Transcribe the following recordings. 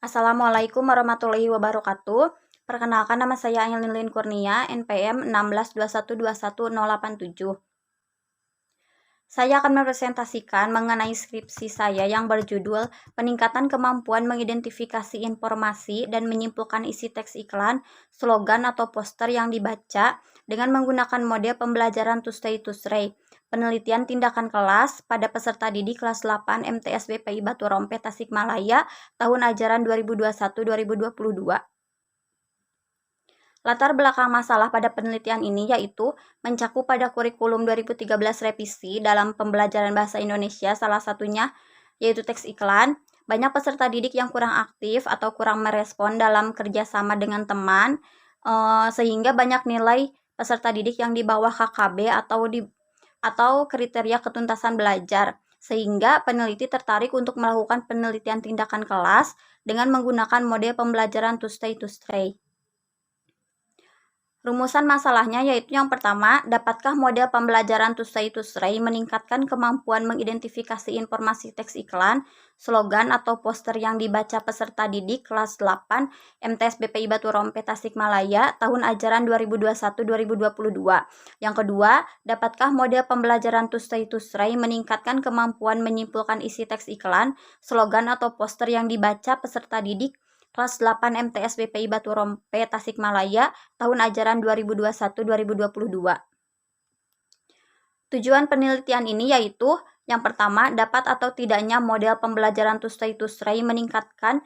Assalamualaikum warahmatullahi wabarakatuh. Perkenalkan, nama saya Angel Nilin Kurnia, NPM 1621211087. Saya akan mempresentasikan mengenai skripsi saya yang berjudul Peningkatan Kemampuan Mengidentifikasi Informasi dan Menyimpulkan Isi Teks Iklan, Slogan atau Poster yang dibaca dengan menggunakan model pembelajaran Tuesday-Tuesday. Penelitian tindakan kelas pada peserta didik kelas 8 MTS BPI Batu Rompe Tasikmalaya tahun ajaran 2021-2022. Latar belakang masalah pada penelitian ini yaitu mencakup pada kurikulum 2013 revisi dalam pembelajaran bahasa Indonesia, salah satunya yaitu teks iklan. Banyak peserta didik yang kurang aktif atau kurang merespon dalam kerjasama dengan teman, sehingga banyak nilai peserta didik yang di bawah KKB atau kriteria ketuntasan belajar, sehingga peneliti tertarik untuk melakukan penelitian tindakan kelas dengan menggunakan model pembelajaran Tuesday-Tuesday. Rumusan masalahnya yaitu yang pertama, dapatkah model pembelajaran Tuesday-Tuesday meningkatkan kemampuan mengidentifikasi informasi teks iklan, slogan atau poster yang dibaca peserta didik kelas 8 MTS BPI Batu Rompe Tasikmalaya tahun ajaran 2021-2022. Yang kedua, dapatkah model pembelajaran Tuesday-Tuesday meningkatkan kemampuan menyimpulkan isi teks iklan, slogan atau poster yang dibaca peserta didik kelas 8 MTS BPI Batu Rompe Tasikmalaya tahun ajaran 2021-2022. Tujuan penelitian ini yaitu yang pertama, dapat atau tidaknya model pembelajaran Tuesday-Tuesday meningkatkan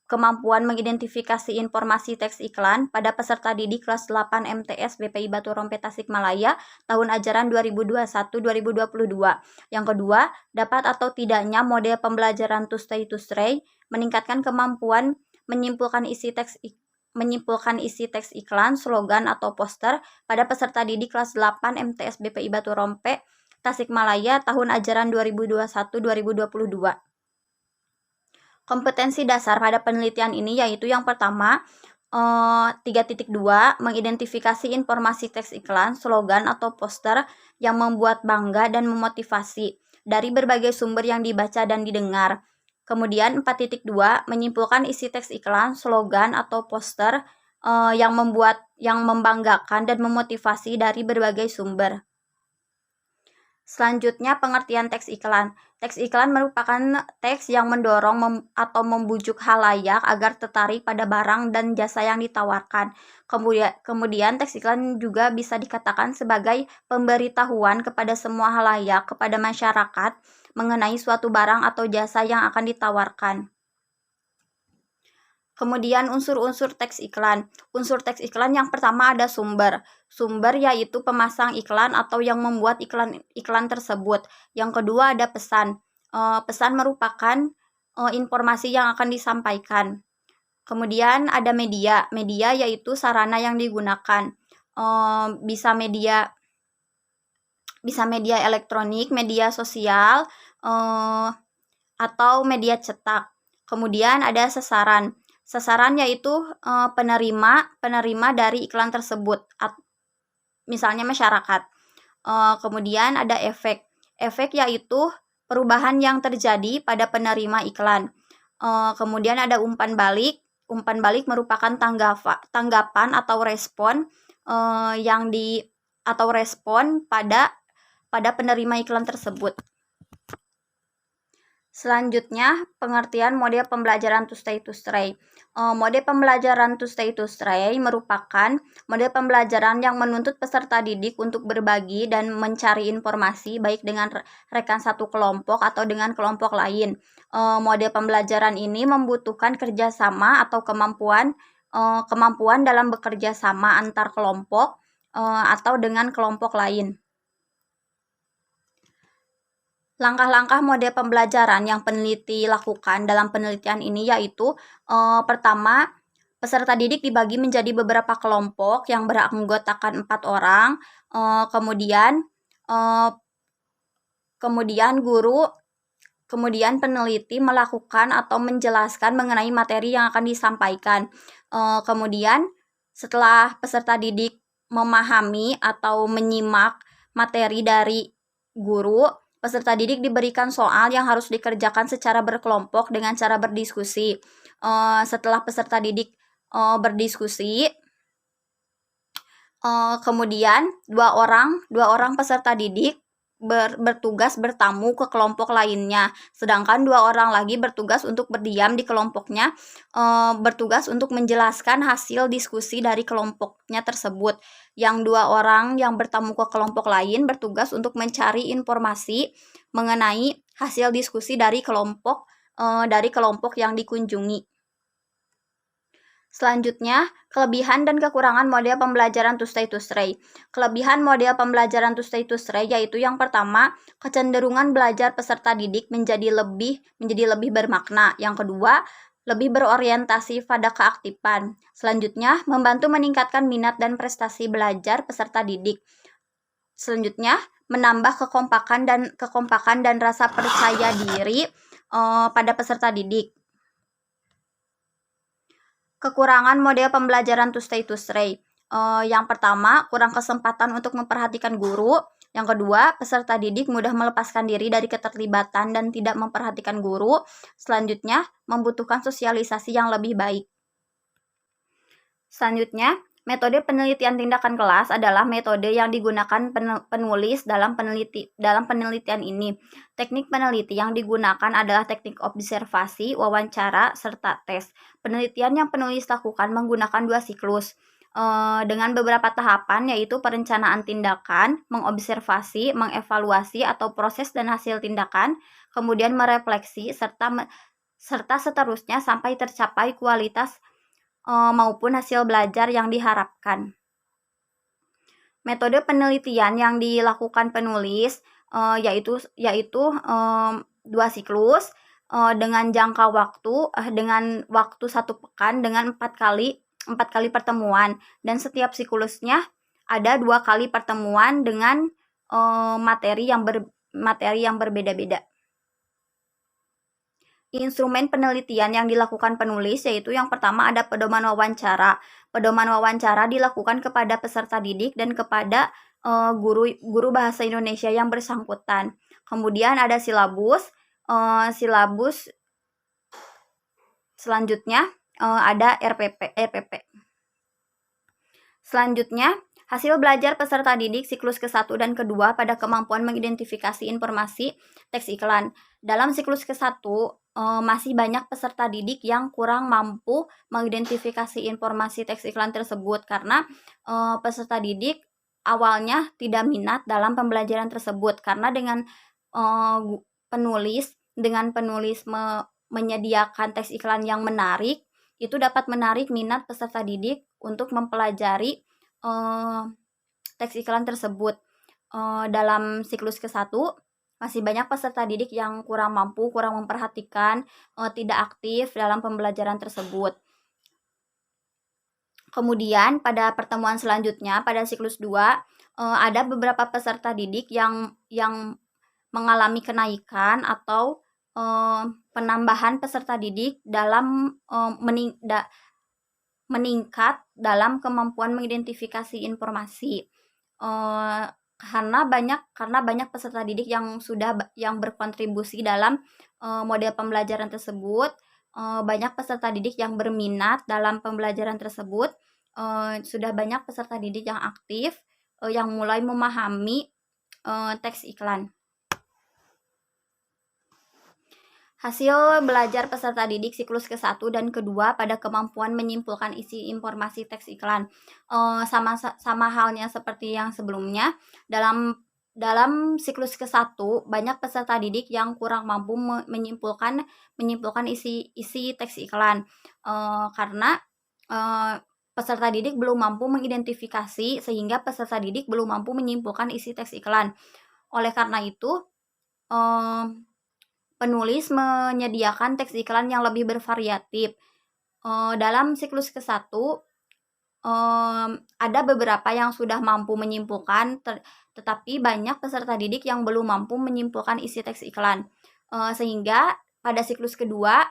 kemampuan mengidentifikasi informasi teks iklan pada peserta didik kelas 8 MTS BPI Batu Rompe Tasikmalaya tahun ajaran 2021-2022. Yang kedua, dapat atau tidaknya model pembelajaran Tuesday-Tuesday meningkatkan kemampuan menyimpulkan isi teks iklan, slogan atau poster pada peserta didik kelas 8 MTS BPI Batu Rompe Tasikmalaya tahun ajaran 2021-2022. Kompetensi dasar pada penelitian ini yaitu yang pertama, 3.2 mengidentifikasi informasi teks iklan, slogan atau poster yang membuat bangga dan memotivasi dari berbagai sumber yang dibaca dan didengar. Kemudian 4.2 menyimpulkan isi teks iklan, slogan atau poster yang membanggakan dan memotivasi dari berbagai sumber. Selanjutnya, pengertian teks iklan. Teks iklan merupakan teks yang mendorong atau membujuk khalayak agar tertarik pada barang dan jasa yang ditawarkan. Kemudian teks iklan juga bisa dikatakan sebagai pemberitahuan kepada semua khalayak, kepada masyarakat mengenai suatu barang atau jasa yang akan ditawarkan. Kemudian unsur-unsur teks iklan. Unsur teks iklan yang pertama ada sumber. Sumber yaitu pemasang iklan atau yang membuat iklan tersebut. Yang kedua ada pesan. Pesan merupakan informasi yang akan disampaikan. Kemudian ada media. Media yaitu sarana yang digunakan. Bisa media elektronik, media sosial, atau media cetak. Kemudian ada sasaran. Sasaran yaitu penerima dari iklan tersebut, misalnya masyarakat. Kemudian ada efek. Efek yaitu perubahan yang terjadi pada penerima iklan. Kemudian ada umpan balik. Umpan balik merupakan tanggapan atau respon respon pada penerima iklan tersebut. Selanjutnya, pengertian model pembelajaran Tuesday-Tuesday. Model pembelajaran Tuesday-Tuesday merupakan model pembelajaran yang menuntut peserta didik untuk berbagi dan mencari informasi baik dengan rekan satu kelompok atau dengan kelompok lain. Model pembelajaran ini membutuhkan kerjasama atau kemampuan dalam bekerja sama antar kelompok atau dengan kelompok lain. Langkah-langkah model pembelajaran yang peneliti lakukan dalam penelitian ini yaitu pertama, peserta didik dibagi menjadi beberapa kelompok yang beranggotakan 4 orang. Kemudian peneliti melakukan atau menjelaskan mengenai materi yang akan disampaikan. Kemudian setelah peserta didik memahami atau menyimak materi dari guru, Peserta didik diberikan soal yang harus dikerjakan secara berkelompok dengan cara berdiskusi. Setelah peserta didik berdiskusi, kemudian dua orang peserta didik bertugas bertamu ke kelompok lainnya, sedangkan dua orang lagi bertugas untuk berdiam di kelompoknya, bertugas untuk menjelaskan hasil diskusi dari kelompoknya tersebut. Yang dua orang yang bertamu ke kelompok lain bertugas untuk mencari informasi mengenai hasil diskusi dari kelompok yang dikunjungi. Selanjutnya, kelebihan dan kekurangan model pembelajaran Tuesday-Tuesday. Kelebihan model pembelajaran Tuesday-Tuesday yaitu yang pertama, kecenderungan belajar peserta didik menjadi lebih bermakna. Yang kedua, lebih berorientasi pada keaktifan. Selanjutnya, membantu meningkatkan minat dan prestasi belajar peserta didik. Selanjutnya, menambah kekompakan dan rasa percaya diri pada peserta didik. Kekurangan model pembelajaran Tuesday-Tuesday. Yang pertama, kurang kesempatan untuk memperhatikan guru. Yang kedua, peserta didik mudah melepaskan diri dari keterlibatan dan tidak memperhatikan guru. Selanjutnya, membutuhkan sosialisasi yang lebih baik. Selanjutnya, metode penelitian tindakan kelas adalah metode yang digunakan penulis dalam penelitian ini. Teknik peneliti yang digunakan adalah teknik observasi, wawancara, serta tes. Penelitian yang penulis lakukan menggunakan 2 siklus dengan beberapa tahapan, yaitu perencanaan tindakan, mengobservasi, mengevaluasi atau proses dan hasil tindakan, kemudian merefleksi, serta seterusnya sampai tercapai kualitas maupun hasil belajar yang diharapkan. Metode penelitian yang dilakukan penulis yaitu 2 siklus dengan jangka waktu dengan waktu 1 pekan dengan 4 kali pertemuan, dan setiap siklusnya ada 2 kali pertemuan dengan materi yang berbeda-beda. Instrumen penelitian yang dilakukan penulis yaitu yang pertama ada pedoman wawancara. Pedoman wawancara dilakukan kepada peserta didik dan kepada guru bahasa Indonesia yang bersangkutan. Kemudian ada silabus. Selanjutnya ada RPP. Selanjutnya, hasil belajar peserta didik siklus ke-1 dan ke-2 pada kemampuan mengidentifikasi informasi teks iklan. Dalam siklus ke-1, masih banyak peserta didik yang kurang mampu mengidentifikasi informasi teks iklan tersebut karena peserta didik awalnya tidak minat dalam pembelajaran tersebut, karena dengan penulis menyediakan teks iklan yang menarik, itu dapat menarik minat peserta didik untuk mempelajari teks iklan tersebut. Dalam siklus ke-1 masih banyak peserta didik yang kurang mampu, kurang memperhatikan, tidak aktif dalam pembelajaran tersebut. Kemudian pada pertemuan selanjutnya pada siklus 2 ada beberapa peserta didik yang mengalami kenaikan atau penambahan peserta didik dalam meningkat dalam kemampuan mengidentifikasi informasi. Karena banyak peserta didik yang berkontribusi dalam model pembelajaran tersebut, banyak peserta didik yang berminat dalam pembelajaran tersebut, sudah banyak peserta didik yang aktif, yang mulai memahami teks iklan. Hasil belajar peserta didik siklus ke-1 dan ke-2 pada kemampuan menyimpulkan isi informasi teks iklan. Sama halnya seperti yang sebelumnya, dalam siklus ke-1 banyak peserta didik yang kurang mampu menyimpulkan isi teks iklan karena peserta didik belum mampu mengidentifikasi, sehingga peserta didik belum mampu menyimpulkan isi teks iklan. Oleh karena itu, penulis menyediakan teks iklan yang lebih bervariatif. Dalam siklus ke-1 ada beberapa yang sudah mampu menyimpulkan, tetapi banyak peserta didik yang belum mampu menyimpulkan isi teks iklan. Sehingga pada siklus kedua,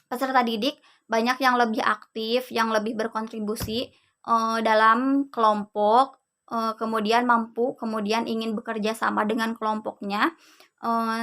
peserta didik banyak yang lebih aktif, yang lebih berkontribusi dalam kelompok, kemudian mampu, kemudian ingin bekerja sama dengan kelompoknya,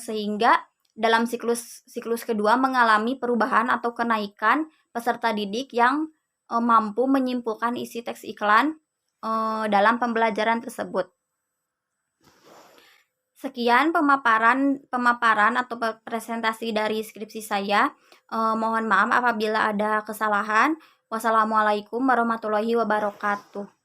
sehingga dalam siklus kedua mengalami perubahan atau kenaikan peserta didik yang mampu menyimpulkan isi teks iklan dalam pembelajaran tersebut. Sekian pemaparan atau presentasi dari skripsi saya. Mohon maaf apabila ada kesalahan. Wassalamualaikum warahmatullahi wabarakatuh.